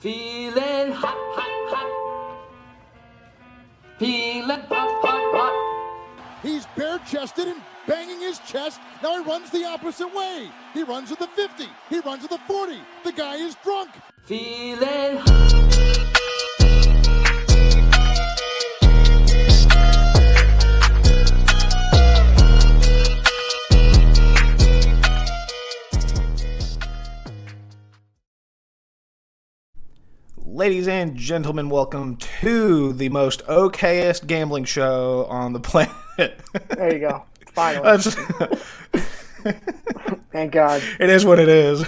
Feeling hot, hot, hot. Feeling hot, hot, hot. He's bare-chested and banging his chest. Now he runs the opposite way. He runs to the 50. He runs to the 40. The guy is drunk. Feeling hot. Ladies and gentlemen, welcome to the most okayest gambling show on the planet. There you go. Finally. Thank God. It is what it is.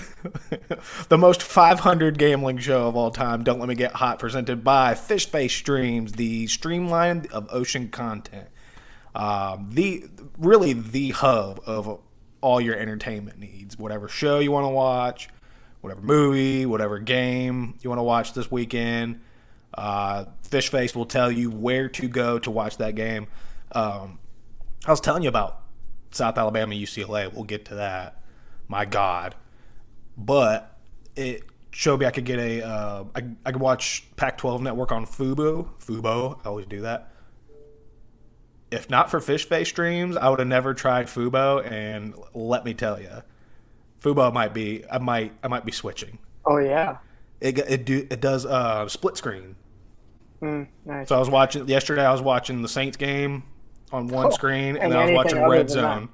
The most 500 gambling show of all time. Don't Let Me Get Hot, presented by Fish Face Streams, the streamline of ocean content. The hub of all your entertainment needs. Whatever show you want to watch, whatever movie, whatever game you want to watch this weekend, Fish Face will tell you where to go to watch that game. I was telling you about South Alabama, UCLA. We'll get to that. My God. But it showed me I could get I could watch Pac-12 Network on Fubo. I always do that. If not for Fish Face Streams, I would have never tried Fubo, and let me tell you, Fubo I might be switching. Oh yeah. It does split screen. Nice. So I was watching the Saints game on one screen, and then I was watching Red Zone.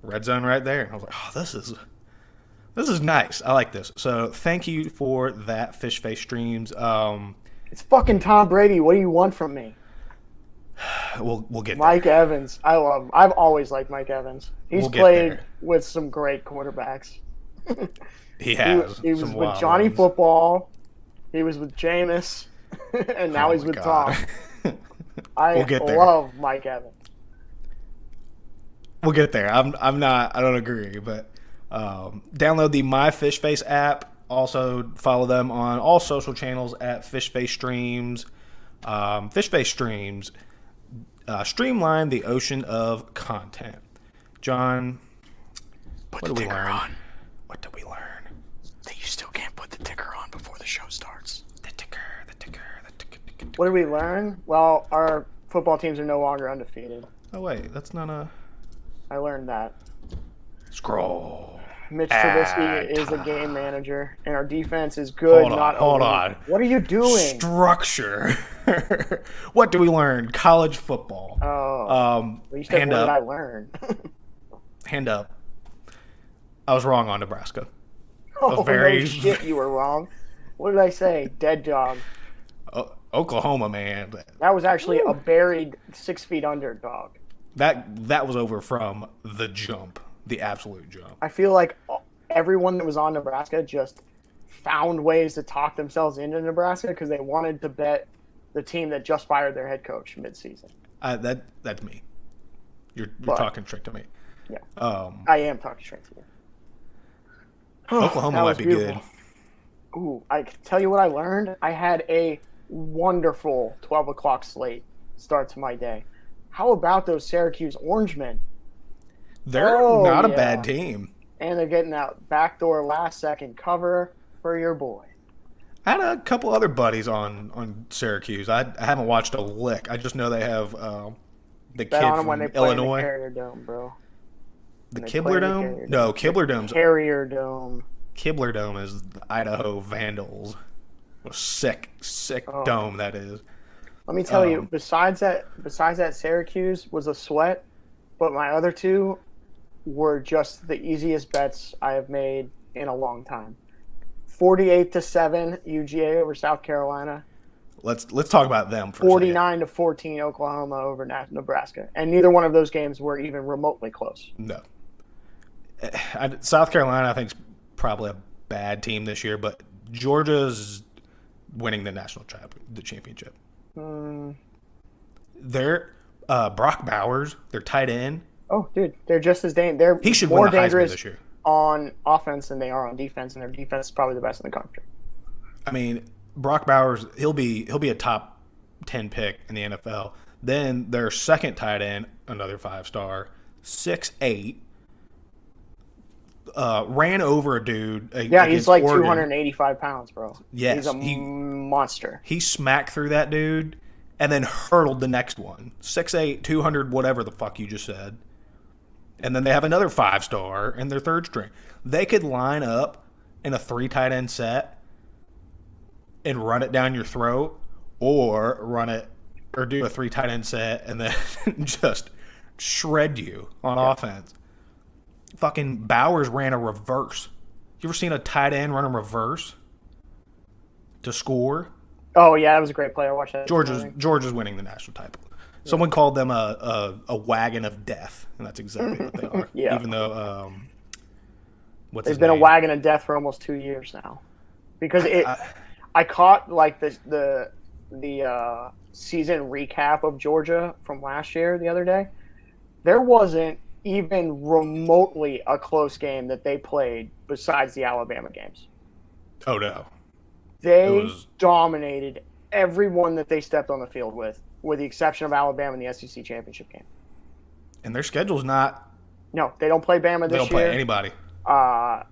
Red Zone right there. I was like, oh, this is nice. I like this. So thank you for that, Fish Face Streams. It's fucking Tom Brady. What do you want from me? We'll get Mike there. Evans. I've always liked Mike Evans. He's played with some great quarterbacks. He has. He was with Johnny ones. Football. He was with Jameis. And now he's with God. Tom. I love Mike Evans. We'll get there. I don't agree, but download the My Fish Face app. Also follow them on all social channels at Fish Face Streams. Fish Face Streams streamline the ocean of content. John, what did we learn? What did we learn? That you still can't put the ticker on before the show starts. The ticker. What did we learn? Well, our football teams are no longer undefeated. Oh wait, that's not a. I learned that. Scroll. Mitch Trubisky is a game manager, and our defense is good. Hold on. What are you doing? Structure. What do we learn? College football. Oh. You said, hand what up. did I learn? Hand up. I was wrong on Nebraska. No shit, you were wrong. What did I say? Dead dog. Oklahoma, man. That was actually a buried 6 feet underdog. That was over from the jump. The absolute jump. I feel like everyone that was on Nebraska just found ways to talk themselves into Nebraska because they wanted to bet the team that just fired their head coach mid-season. That's me. You're talking straight to me. Yeah. I am talking straight to you. Oklahoma might be beautiful. good. Ooh, I can tell you what I learned. I had a wonderful 12 o'clock slate start to my day. How about those Syracuse Orangemen? They're not a bad team. And they're getting that backdoor last-second cover for your boy. I had a couple other buddies on Syracuse. I haven't watched a lick. I just know they have the kid from Illinois. The Carrier Dome, bro. The Kibler Dome? No, Kibler Dome's Carrier Dome. Kibler Dome is the Idaho Vandals. A sick dome that is. Let me tell you, besides that Syracuse was a sweat, but my other two were just the easiest bets I have made in a long time. 48-7 UGA over South Carolina. Let's talk about them for 49-14 Oklahoma over Nebraska, and neither one of those games were even remotely close. No. South Carolina, I think, is probably a bad team this year, but Georgia's winning the championship. They're Brock Bowers, their tight end. Oh, dude, they're just as dangerous. He should more win the Heisman dangerous this year on offense than they are on defense, and their defense is probably the best in the country. I mean, Brock Bowers, he'll be a top 10 pick in the NFL. Then their second tight end, another 5-star, 6'8", ran over a dude. Yeah, he's against like Oregon. 285 pounds, bro. Yes, he's a monster. He smacked through that dude and then hurdled the next one. 6'8", 200, whatever the fuck you just said. And then they have another 5-star in their third string. They could line up in a 3 tight end set and run it down your throat, or do a 3 tight end set and then just shred you on offense. Fucking Bowers ran a reverse. You ever seen a tight end run a reverse to score? Oh yeah, that was a great play. I watched that. Georgia's winning the national title. Someone called them a wagon of death, and that's exactly what they are. Yeah. Even though they've been a wagon of death for almost 2 years now, because I caught like the season recap of Georgia from last year the other day. There wasn't even remotely a close game that they played besides the Alabama games. Oh no. They dominated everyone that they stepped on the field with the exception of Alabama in the SEC championship game. And their schedule's not. No, they don't play Bama this year. They don't play anybody. I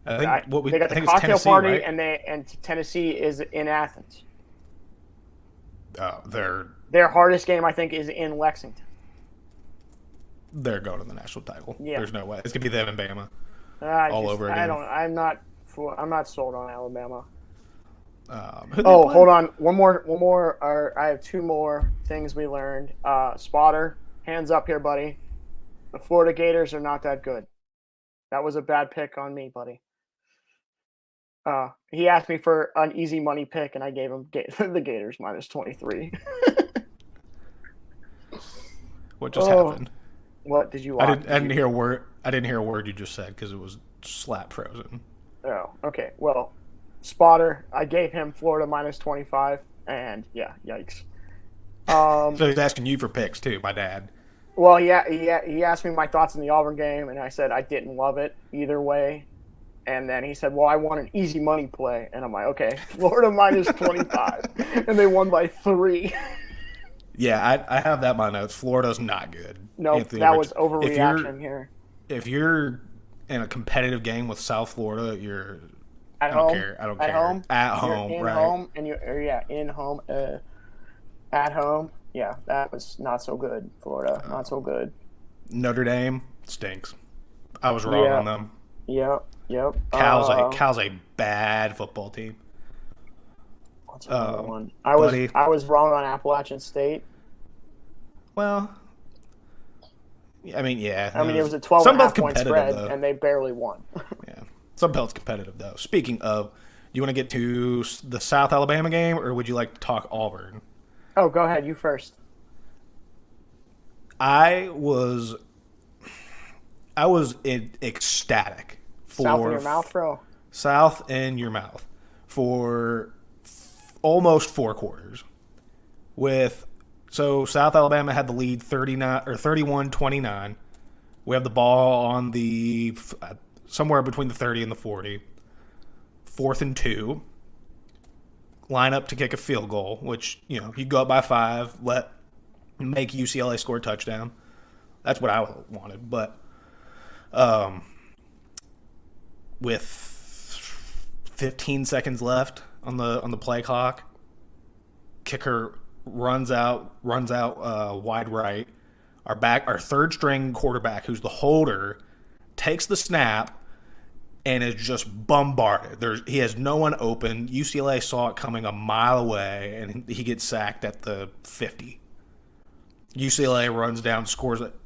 think they got the cocktail party, right? and Tennessee is in Athens. Their hardest game, I think, is in Lexington. They're going to the national title. Yeah. There's no way. It's gonna be them and Bama over again. I'm not sold on Alabama. Hold on. One more. I have 2 more things we learned. Spotter, hands up here, buddy. The Florida Gators are not that good. That was a bad pick on me, buddy. He asked me for an easy money pick, and I gave him the Gators -23. What just happened? What did you watch? I didn't hear a word. I didn't hear a word you just said because it was slap frozen. Oh, okay. Well, Spotter, I gave him Florida -25, and yeah, yikes. So he's asking you for picks too, my dad. Well, he asked me my thoughts in the Auburn game, and I said I didn't love it either way. And then he said, well, I want an easy money play. And I'm like, okay, Florida -25. And they won by 3. Yeah, I have that in my notes. Florida's not good. No, that was overreaction here. If you're in a competitive game with South Florida, you're at home. I don't care. Home. At home, in right? Home, and in home. At home. Yeah, that was not so good. Florida, not so good. Notre Dame stinks. I was wrong on them. Yep. Cal's a bad football team. What's another one? I was wrong on Appalachian State. Well, I mean, yeah. it was a 12.5-point spread, and they barely won. Yeah, Sun Belt's competitive though. Speaking of, you want to get to the South Alabama game, or would you like to talk Auburn? Oh, go ahead. You first. I was ecstatic. South in your mouth, bro. South in your mouth for almost 4 quarters. So South Alabama had the lead 31-29. We have the ball on the somewhere between the 30 and the 40. 4th and 2. Line up to kick a field goal, which, you go up by 5, make UCLA score a touchdown. That's what I wanted, but with 15 seconds left on the play clock, kicker runs out wide right. Our third string quarterback, who's the holder, takes the snap and is just bombarded. He has no one open. UCLA saw it coming a mile away, and he gets sacked at the 50. UCLA runs down,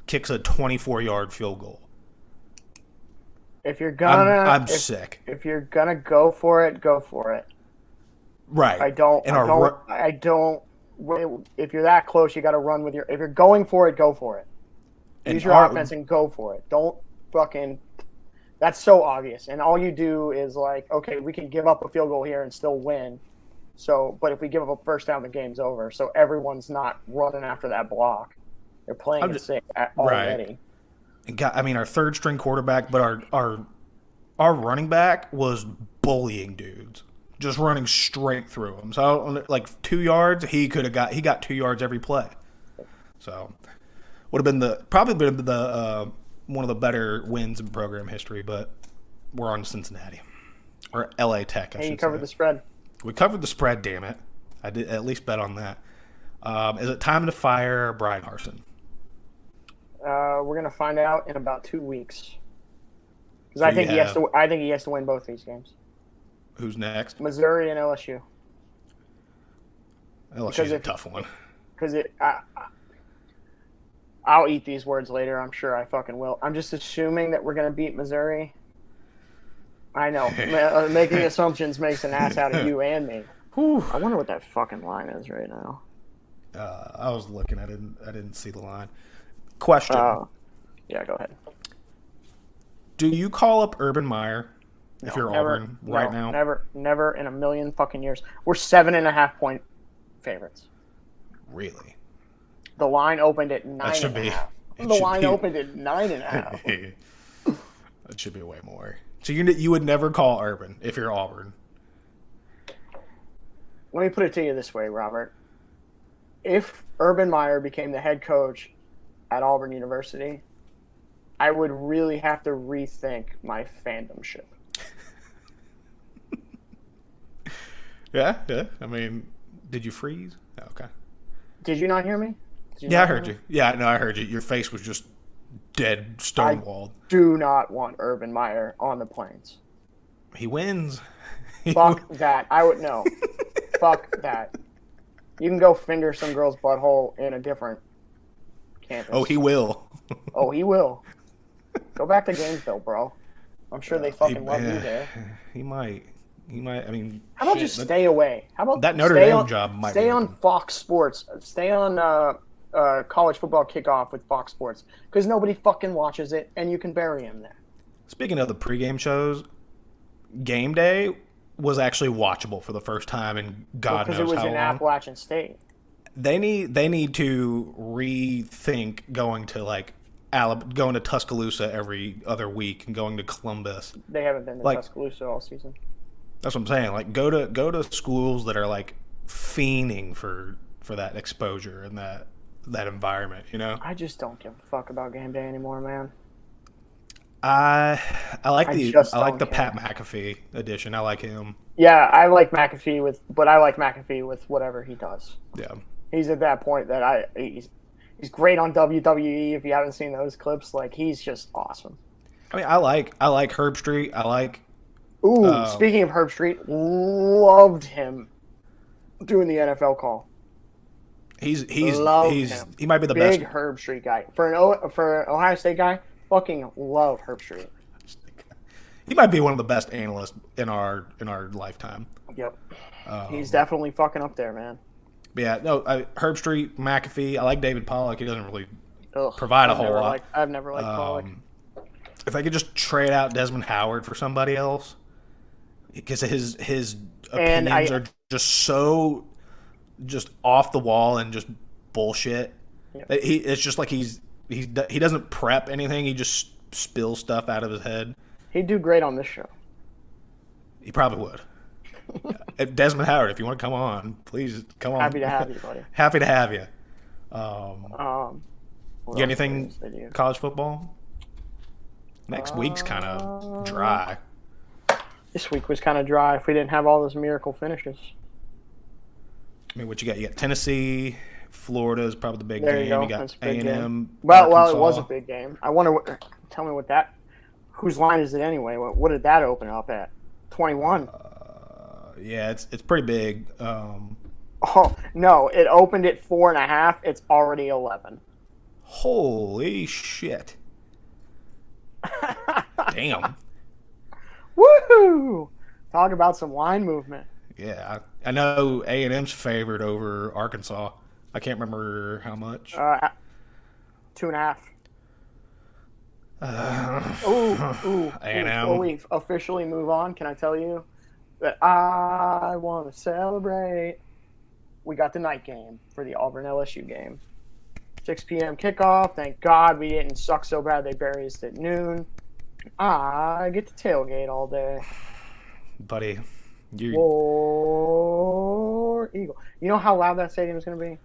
kicks a 24-yard field goal. If you're gonna, I'm sick. If you're gonna go for it, go for it. Right. I don't. If you're that close, you got to run with your. If you're going for it, go for it. Use your offense and go for it. Don't fucking. That's so obvious, and all you do is like, okay, we can give up a field goal here and still win. So, but if we give up a first down, the game's over. So everyone's not running after that block. They're playing it safe already. Right. Our third string quarterback, but our running back was bullying dudes, just running straight through them. So like 2 yards, he got 2 yards every play. So would have been probably been the one of the better wins in program history. But we're on Cincinnati. Or LA Tech, I Hey, should you covered say. the spread. We covered the spread, damn it. I did at least bet on that. Is it time to fire Brian Harsin? We're gonna find out in about 2 weeks. Because So I think you he has have- to. I think he has to win both these games. Who's next? Missouri and LSU. LSU's a if- tough one. Because I'll eat these words later. I'm sure I fucking will. I'm just assuming that we're gonna beat Missouri. I know. Making assumptions makes an ass out of you and me. Whew. I wonder what that fucking line is right now. I was looking. I didn't see the line. Question: Yeah, go ahead. Do you call up Urban Meyer if you're Never, Auburn right no, now? Never in a million fucking years. We're 7.5 point favorites. Really? The line opened at That should be. 9.5. it The should line be- opened at 9.5. It should be way more. So you would never call Urban if you're Auburn. Let me put it to you this way, Robert. If Urban Meyer became the head coach at Auburn University, I would really have to rethink my fandomship. Yeah. I mean, did you freeze? Okay. Did you not hear me? Did Yeah, I not heard hear you. me? Yeah, no, I heard you. Your face was just dead, stonewalled. Do not want Urban Meyer on the Plains. He wins. Fuck that. I would no. Fuck that. You can go finger some girl's butthole in a different campus. Oh, he will. Oh, he will. Go back to Gainesville, bro. I'm sure they fucking love you there. He might. I mean, How about shit, just that- stay away? How about that Notre stay Dame on, job might stay be on open. Fox Sports. Stay on college football kickoff with Fox Sports because nobody fucking watches it, and you can bury him there. Speaking of the pregame shows, Game Day was actually watchable for the first time in God Because knows it was how in long. Appalachian State. They need to rethink going to going to Tuscaloosa every other week and going to Columbus. They haven't been to Like- Tuscaloosa all season. That's what I'm saying. Like go to schools that are like fiending for that exposure and that environment. You know, I just don't give a fuck about game day anymore, man. I like I the just I like don't the care. Pat McAfee edition. I like him. Yeah, I like McAfee with whatever he does. Yeah. He's at that point that he's great on WWE. If you haven't seen those clips, like he's just awesome. I mean, I like Herb Street. I like Ooh, speaking of Herb Street, loved him doing the NFL call. he's Love him. he might be the Big best. Herb Street guy. For an Ohio State guy, fucking love Herb Street. He might be one of the best analysts in our lifetime. Yep. He's definitely fucking up there, man. But yeah, no, Herb Street, McAfee. I like David Pollock. He doesn't really Ugh, provide a I've whole never lot. I've never liked Pollock. If I could just trade out Desmond Howard for somebody else, because his And opinions are just off the wall and just bullshit. Yeah. It's just like he doesn't prep anything. He just spills stuff out of his head. He'd do great on this show. He probably would. Desmond Howard, if you want to come on, please come on. Happy to have you, buddy. Happy to have you. What You else got anything is there? college football? Next week's kind of dry. This week was kind of dry if we didn't have all those miracle finishes. I mean, what you got? You got Tennessee, Florida is probably the big There game. you go. You got That's a big A&M. game. Well, it was Arkansas. a big game. I wonder. Tell me what that. Whose line is it anyway? What did that open up at? 21. Yeah, it's pretty big. Oh no! It opened at 4.5. It's already 11. Holy shit! Damn. Woohoo! Talk about some line movement. Yeah, I know A&M's favored over Arkansas. I can't remember how much. 2.5. Ooh. A&M. Before we officially move on, can I tell you that I want to celebrate? We got the night game for the Auburn LSU game. 6 p.m. kickoff. Thank God we didn't suck so bad they buried us at noon. I get to tailgate all day. Buddy, you. War Eagle. You know how loud that stadium is going to be?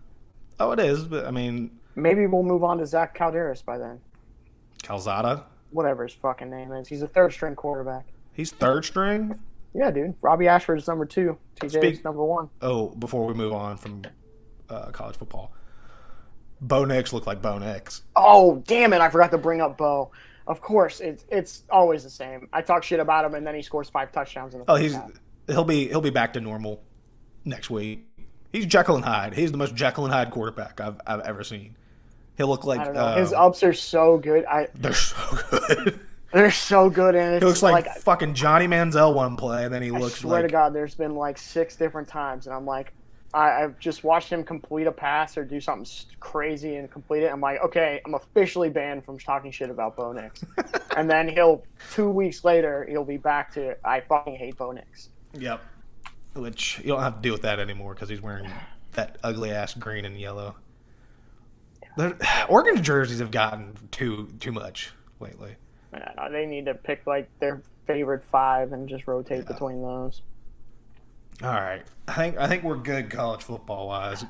Oh, it is, but I mean, Maybe we'll move on to Zach Calderas by then. Calzada. Whatever his fucking name is. He's a third-string quarterback. He's third string? Yeah, dude. Robbie Ashford's number 2. TJ's number 1. Oh, before we move on from college football. Bo Nix looked like Bo Nix. Oh, damn it. I forgot to bring up Bo. Of course, it's always the same. I talk shit about him, and then he scores 5 touchdowns in the first half. He'll be back to normal next week. He's Jekyll and Hyde. He's the most Jekyll and Hyde quarterback I've ever seen. He'll look like I don't know. His ups are so good. They're so good. They're so good, and He looks like fucking Johnny Manziel one play, and then he looks like... I swear to God, there's been like 6 different times, and I'm like, I've just watched him complete a pass or do something crazy and complete it. I'm like, okay, I'm officially banned from talking shit about Bo Nix. And then 2 weeks later, he'll be back to, I fucking hate Bo Nix. Yep. Which, you don't have to deal with that anymore because he's wearing that ugly-ass green and yellow. Oregon jerseys have gotten too much lately. Yeah, they need to pick like their favorite 5 and just rotate between those. All right, I think we're good college football wise.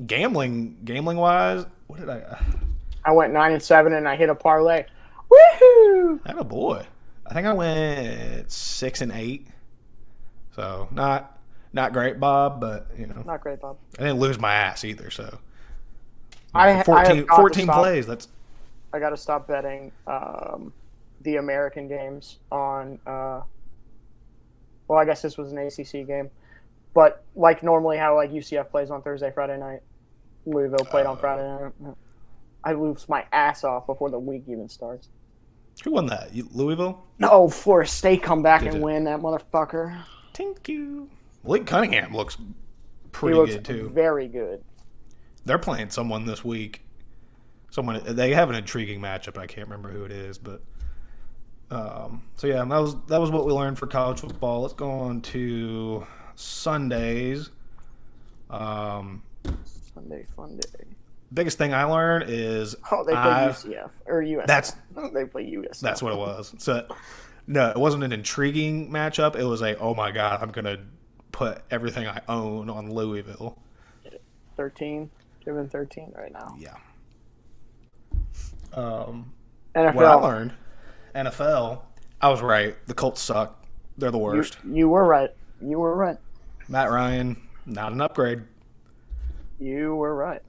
Gambling wise, what did I? I went 9-7 and I hit a parlay. Woohoo! Atta boy. I think I went 6-8. So not great, Bob, but you know, not great, Bob. I didn't lose my ass either. So I 14 plays. I got to stop betting the American games on. Well, I guess this was an ACC game, but like normally how like UCF plays on Thursday, Friday night, Louisville played on Friday night. I lose my ass off before the week even starts. Who won that? Louisville? No, Florida State come back and win that motherfucker. Thank you. Malik Cunningham looks pretty good too. Very good. They're playing someone this week. They have an intriguing matchup. I can't remember who it is, but so yeah, that was what we learned for college football. Let's go on to Sundays. Sunday fun day. Biggest thing I learned is they play UCF or USF. They play USF. That's what it was. So no, it wasn't an intriguing matchup. It was oh my god, I'm gonna put everything I own on Louisville. 13, given 13 right now. Yeah. NFL. What I learned, NFL, I was right. The Colts suck. They're the worst. You were right. You were right. Matt Ryan, not an upgrade. You were right.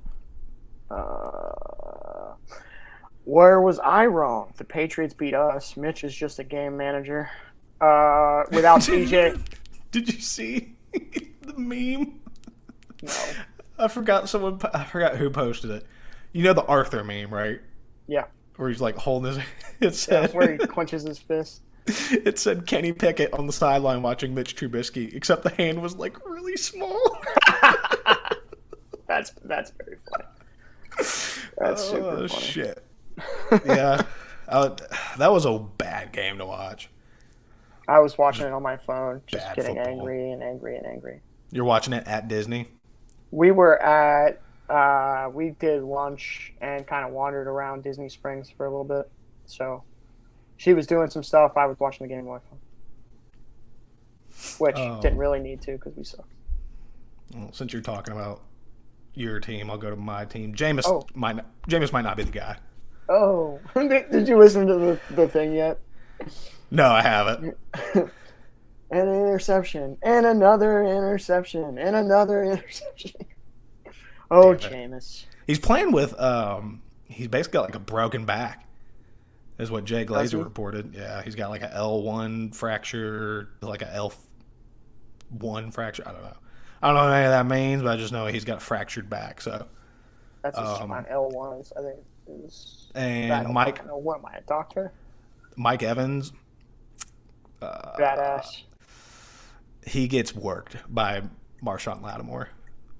Where was I wrong? The Patriots beat us. Mitch is just a game manager. Without TJ. Did you see the meme? No. I forgot who posted it. You know the Arthur meme, right? Yeah. Where he's like holding his. It said where he clenches his fist. It said Kenny Pickett on the sideline watching Mitch Trubisky, except the hand was like really small. That's very funny. That's super funny. Shit. Yeah, that was a bad game to watch. I was watching it on my phone, just Bad getting football. angry and angry and angry. You're watching it at Disney? We were at, we did lunch and kind of wandered around Disney Springs for a little bit. So she was doing some stuff. I was watching the game on my phone. Which didn't really need to because we suck. Well, since you're talking about your team, I'll go to my team. Jameis might not be the guy. Oh, did you listen to the thing yet? No, I haven't. An interception, and another interception, and another interception. Oh, Jameis. He's playing with, he's basically got like a broken back, is what Jay Glazer reported. Yeah, he's got like a L1 fracture, like a L1 fracture. I don't know what any of that means, but I just know he's got a fractured back. So that's just my L1s, I think. And Mike. I don't know, what am I, a doctor? Mike Evans. Badass. He gets worked by Marshawn Lattimore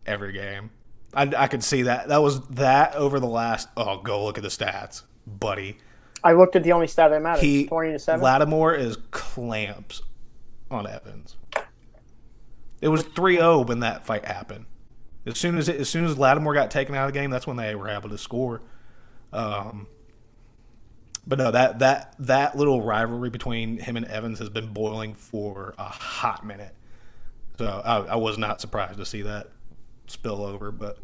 every game. I could see that. That was that over the last. Oh, go look at the stats, buddy. I looked at the only stat that matters. 20-7. Lattimore is clamps on Evans. It was 3-0 when that fight happened. As soon as Lattimore got taken out of the game, that's when they were able to score. But no, that little rivalry between him and Evans has been boiling for a hot minute. So I was not surprised to see that spill over. But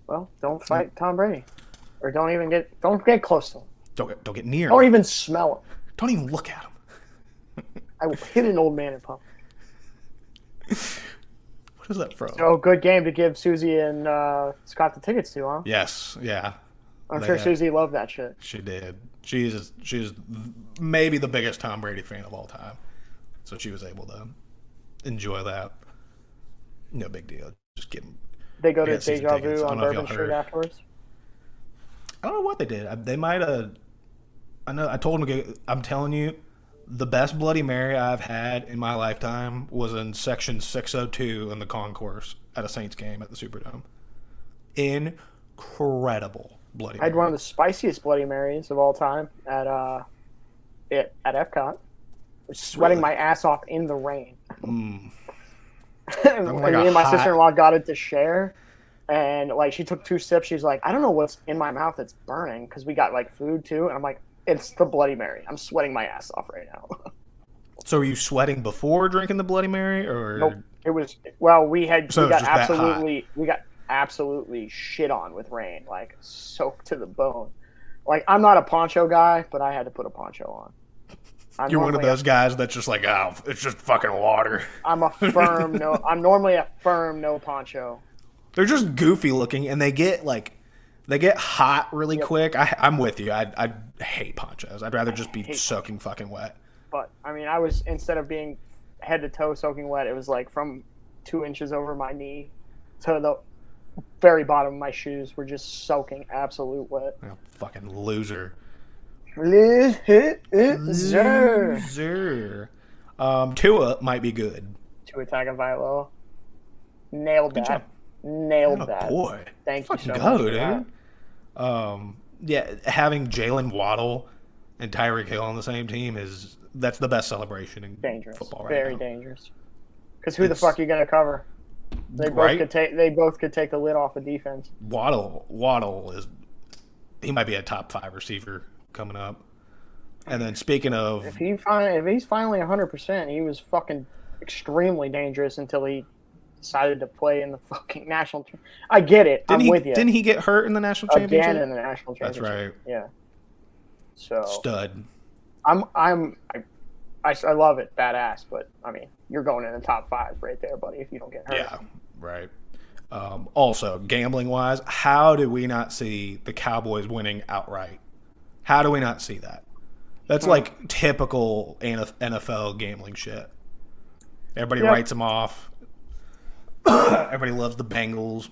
well, don't fight Tom Brady, or don't get close to him. Don't get near. Don't even smell him. Don't even look at him. I will hit an old man in public. What is that from? So good game to give Susie and Scott the tickets to, huh? Yes, yeah. I'm sure Susie loved that shit. She did. She's maybe the biggest Tom Brady fan of all time. So she was able to enjoy that. No big deal. Just kidding. They go to Deja Vu on Bourbon Street afterwards? I don't know what they did. They might have. I know. I told them to go. I'm telling you, the best Bloody Mary I've had in my lifetime was in section 602 in the concourse at a Saints game at the Superdome. Incredible Bloody Mary. I had one of the spiciest Bloody Marys of all time at Epcot. Sweating my ass off in the rain. And me and my sister-in-law got it to share, and like she took 2 sips. She's like, I don't know what's in my mouth that's burning, because we got like food too. And I'm like, it's the Bloody Mary. I'm sweating my ass off right now. So were you sweating before drinking the Bloody Mary, or nope? It was we got absolutely shit on with rain, like soaked to the bone. Like, I'm not a poncho guy, but I had to put a poncho on. You're one of those guys that's just like, oh, it's just fucking water. I'm normally a firm no poncho. They're just goofy looking, and they get hot really quick. I'm with you. I hate ponchos. I'd rather just be soaking fucking wet. But I mean, I was, instead of being head to toe soaking wet, it was like from 2 inches over my knee to the very bottom of my shoes were just soaking absolute wet. Oh, fucking loser. Loser. Tua might be good. Tua Tagovailoa. Nailed Good that. job. Nailed that. Boy. Thank you fucking so go, much. Dude. Yeah, having Jalen Waddle and Tyreek Hill on the same team that's the best celebration in football right now. Very dangerous. Because who the fuck are you gonna cover? They both could take the lid off of defense. Waddle he might be a top 5 receiver coming up. And then speaking of, if he's finally 100%, he was fucking extremely dangerous until he decided to play in the fucking national. I get it. I'm with you. Didn't he get hurt in the national championship? Again in the national championship. That's right. Yeah. So stud. I love it, badass. But I mean, you're going in the top 5 right there, buddy. If you don't get hurt. Yeah. Right. Also, gambling wise, how did we not see the Cowboys winning outright? How do we not see that? That's like typical NFL gambling shit. Everybody writes them off. Everybody loves the Bengals.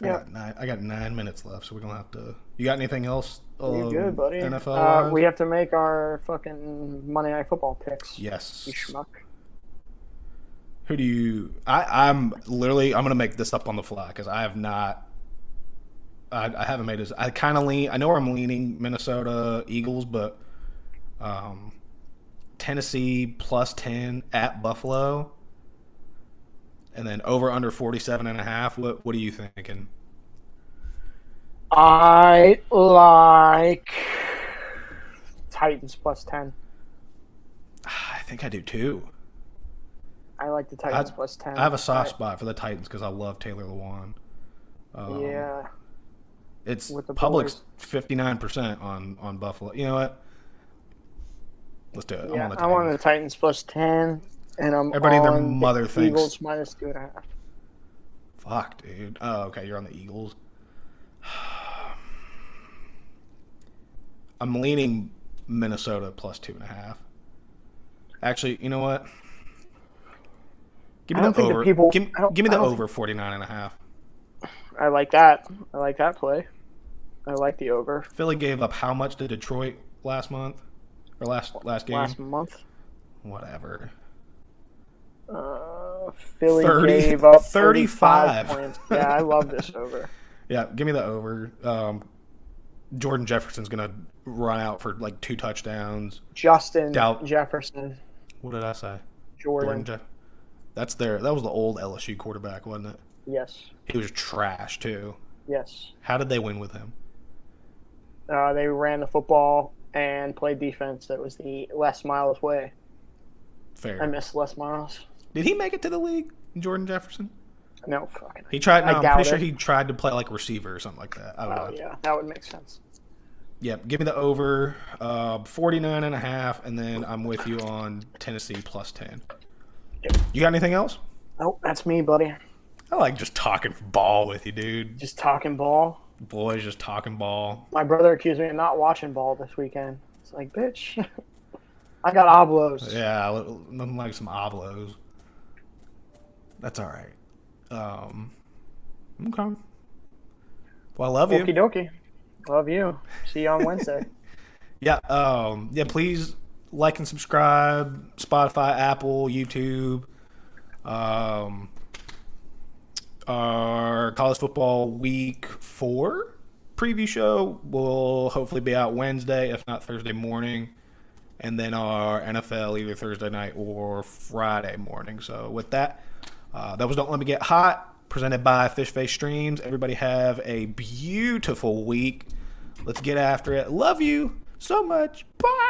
I got 9 minutes left, so we're gonna have to. You got anything else? You're good, buddy. NFL. We have to make our fucking Monday Night Football picks. Yes. You schmuck. Who do you? I'm gonna make this up on the fly because I have not. I haven't made this. I kind of lean. I know where I'm leaning. Minnesota Eagles, but Tennessee +10 at Buffalo, and then over under 47.5. What are you thinking? I like Titans +10. I think I do too. I like the Titans +10. I have a soft spot for the Titans because I love Taylor Lewan. Yeah. It's public's 59% on Buffalo. You know what? Let's do it. Yeah, I'm on the Titans +10, and I'm Everybody and their on mother the thinks Eagles -2.5. Fuck, dude. Oh, okay, you're on the Eagles. I'm leaning Minnesota +2.5. Actually, you know what? Give me the over. Give me the over 49.5. I like that. I like that play. I like the over. Philly gave up how much to Detroit last month? Or last game? Last month. Whatever. Philly gave up 35 points. Yeah, I love this over. Yeah, give me the over. Jordan Jefferson's going to run out for like 2 touchdowns. Justin Jefferson. What did I say? Jordan. That was the old LSU quarterback, wasn't it? Yes. He was trash too. Yes. How did they win with him? They ran the football and played defense. That was the Les Miles way. Fair. I miss Les Miles. Did he make it to the league, Jordan Jefferson? No, fucking. He tried. No, I'm pretty sure he tried to play like receiver or something like that. I don't know. Yeah, that would make sense. Yep, give me the over 49.5, and then I'm with you on Tennessee plus 10. You got anything else? Nope, that's me, buddy. I like just talking ball with you, dude. Just talking ball. Boys just talking ball. My brother accused me of not watching ball this weekend. It's like, bitch, I got oblos. Yeah, nothing like some oblos. That's all right. Okay. Well, I love you. Okie dokie. Love you. See you on Wednesday. Yeah. Please like and subscribe. Spotify, Apple, YouTube. Our college football week 4 preview show will hopefully be out Wednesday, if not Thursday morning. And then our NFL either Thursday night or Friday morning. So with that, that was Don't Let Me Get Hot, presented by Fish Face Streams. Everybody have a beautiful week. Let's get after it. Love you so much. Bye.